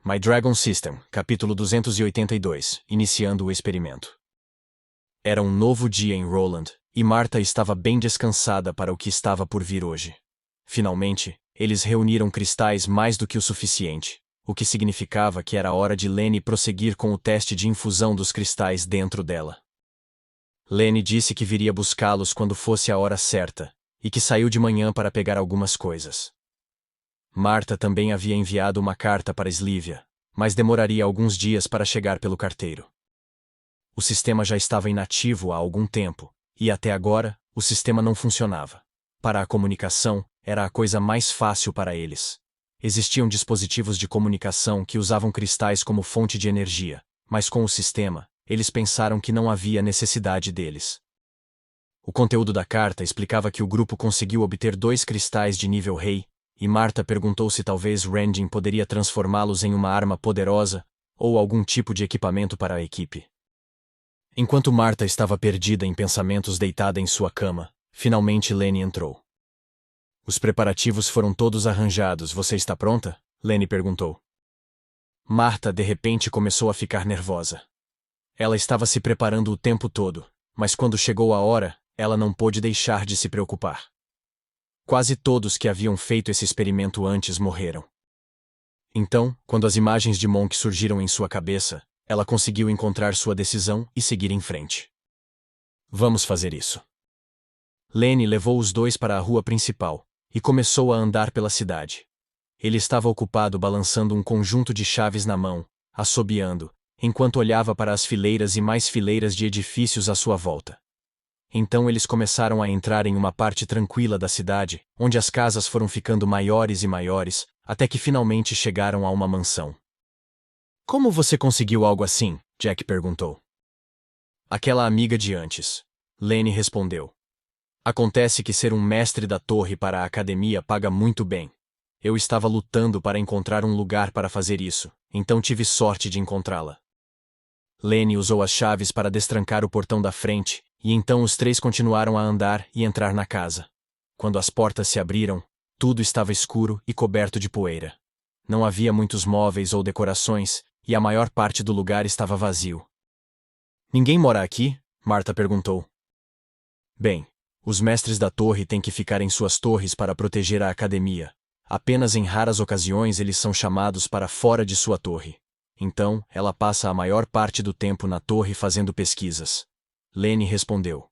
My Dragon System, capítulo 282, iniciando o experimento. Era um novo dia em Roland, e Martha estava bem descansada para o que estava por vir hoje. Finalmente, eles reuniram cristais mais do que o suficiente, o que significava que era hora de Lenny prosseguir com o teste de infusão dos cristais dentro dela. Lenny disse que viria buscá-los quando fosse a hora certa, e que saiu de manhã para pegar algumas coisas. Martha também havia enviado uma carta para Slívia, mas demoraria alguns dias para chegar pelo carteiro. O sistema já estava inativo há algum tempo, e até agora, o sistema não funcionava. Para a comunicação, era a coisa mais fácil para eles. Existiam dispositivos de comunicação que usavam cristais como fonte de energia, mas com o sistema, eles pensaram que não havia necessidade deles. O conteúdo da carta explicava que o grupo conseguiu obter 2 cristais de nível rei, e Martha perguntou se talvez Rending poderia transformá-los em uma arma poderosa ou algum tipo de equipamento para a equipe. Enquanto Martha estava perdida em pensamentos deitada em sua cama, finalmente Lenny entrou. Os preparativos foram todos arranjados. Você está pronta? Lenny perguntou. Martha de repente começou a ficar nervosa. Ela estava se preparando o tempo todo, mas quando chegou a hora, ela não pôde deixar de se preocupar. Quase todos que haviam feito esse experimento antes morreram. Então, quando as imagens de Monk surgiram em sua cabeça, ela conseguiu encontrar sua decisão e seguir em frente. Vamos fazer isso. Lenny levou os 2 para a rua principal e começou a andar pela cidade. Ele estava ocupado balançando um conjunto de chaves na mão, assobiando, enquanto olhava para as fileiras e mais fileiras de edifícios à sua volta. Então eles começaram a entrar em uma parte tranquila da cidade, onde as casas foram ficando maiores e maiores, até que finalmente chegaram a uma mansão. Como você conseguiu algo assim? Jack perguntou. Aquela amiga de antes. Lenny respondeu. Acontece que ser um mestre da torre para a academia paga muito bem. Eu estava lutando para encontrar um lugar para fazer isso, então tive sorte de encontrá-la. Lenny usou as chaves para destrancar o portão da frente, e então os 3 continuaram a andar e entrar na casa. Quando as portas se abriram, tudo estava escuro e coberto de poeira. Não havia muitos móveis ou decorações, e a maior parte do lugar estava vazio. Ninguém mora aqui? Martha perguntou. Bem, os mestres da torre têm que ficar em suas torres para proteger a academia. Apenas em raras ocasiões eles são chamados para fora de sua torre. Então, ela passa a maior parte do tempo na torre fazendo pesquisas. Lenny respondeu.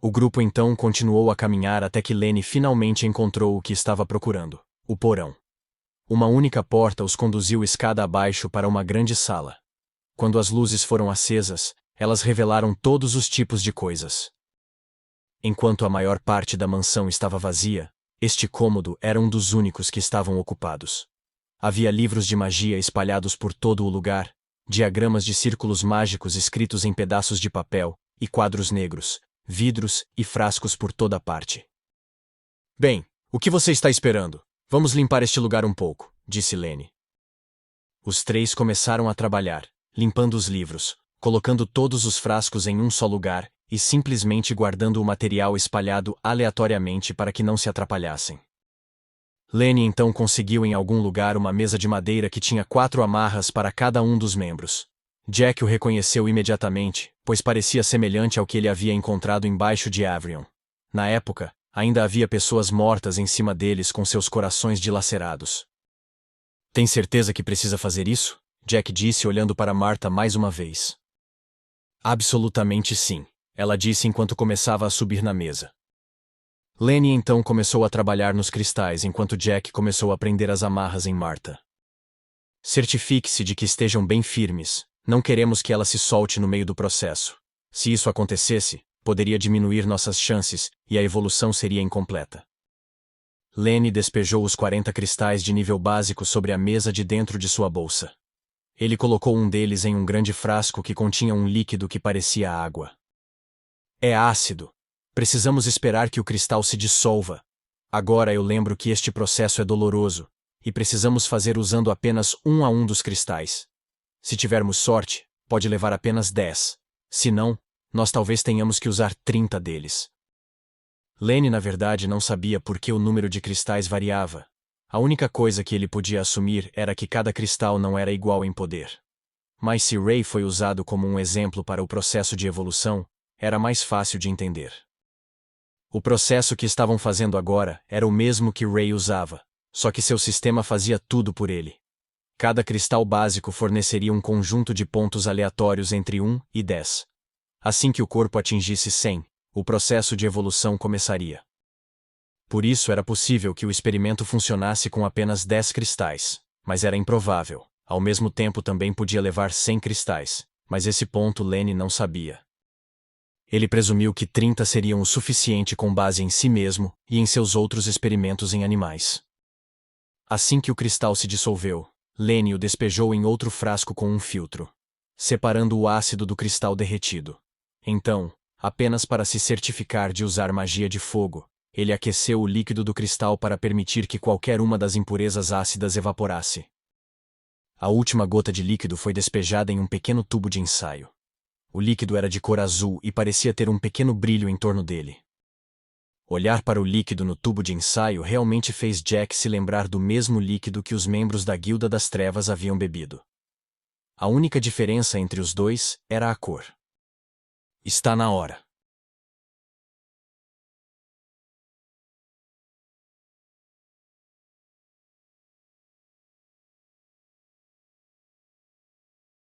O grupo então continuou a caminhar até que Lenny finalmente encontrou o que estava procurando, o porão. Uma única porta os conduziu escada abaixo para uma grande sala. Quando as luzes foram acesas, elas revelaram todos os tipos de coisas. Enquanto a maior parte da mansão estava vazia, este cômodo era um dos únicos que estavam ocupados. Havia livros de magia espalhados por todo o lugar, diagramas de círculos mágicos escritos em pedaços de papel, e quadros negros, vidros e frascos por toda parte. Bem, o que você está esperando? Vamos limpar este lugar um pouco, disse Lenny. Os 3 começaram a trabalhar, limpando os livros, colocando todos os frascos em um só lugar e simplesmente guardando o material espalhado aleatoriamente para que não se atrapalhassem. Lenny então conseguiu em algum lugar uma mesa de madeira que tinha 4 amarras para cada um dos membros. Jack o reconheceu imediatamente, pois parecia semelhante ao que ele havia encontrado embaixo de Avrion. Na época, ainda havia pessoas mortas em cima deles com seus corações dilacerados. Tem certeza que precisa fazer isso? Jack disse olhando para Martha mais uma vez. Absolutamente sim, ela disse enquanto começava a subir na mesa. Lenny então começou a trabalhar nos cristais enquanto Jack começou a prender as amarras em Martha. Certifique-se de que estejam bem firmes, não queremos que ela se solte no meio do processo. Se isso acontecesse, poderia diminuir nossas chances e a evolução seria incompleta. Lenny despejou os 40 cristais de nível básico sobre a mesa de dentro de sua bolsa. Ele colocou um deles em um grande frasco que continha um líquido que parecia água. É ácido. Precisamos esperar que o cristal se dissolva. Agora eu lembro que este processo é doloroso, e precisamos fazer usando apenas 1 a 1 dos cristais. Se tivermos sorte, pode levar apenas 10. Se não, nós talvez tenhamos que usar 30 deles. Lenny na verdade não sabia por que o número de cristais variava. A única coisa que ele podia assumir era que cada cristal não era igual em poder. Mas se Ray foi usado como um exemplo para o processo de evolução, era mais fácil de entender. O processo que estavam fazendo agora era o mesmo que Ray usava, só que seu sistema fazia tudo por ele. Cada cristal básico forneceria um conjunto de pontos aleatórios entre 1 e 10. Assim que o corpo atingisse 100, o processo de evolução começaria. Por isso era possível que o experimento funcionasse com apenas 10 cristais, mas era improvável. Ao mesmo tempo também podia levar 100 cristais, mas esse ponto Lenny não sabia. Ele presumiu que 30 seriam o suficiente com base em si mesmo e em seus outros experimentos em animais. Assim que o cristal se dissolveu, Lenny o despejou em outro frasco com um filtro, separando o ácido do cristal derretido. Então, apenas para se certificar de usar magia de fogo, ele aqueceu o líquido do cristal para permitir que qualquer uma das impurezas ácidas evaporasse. A última gota de líquido foi despejada em um pequeno tubo de ensaio. O líquido era de cor azul e parecia ter um pequeno brilho em torno dele. Olhar para o líquido no tubo de ensaio realmente fez Jack se lembrar do mesmo líquido que os membros da Guilda das Trevas haviam bebido. A única diferença entre os dois era a cor. Está na hora.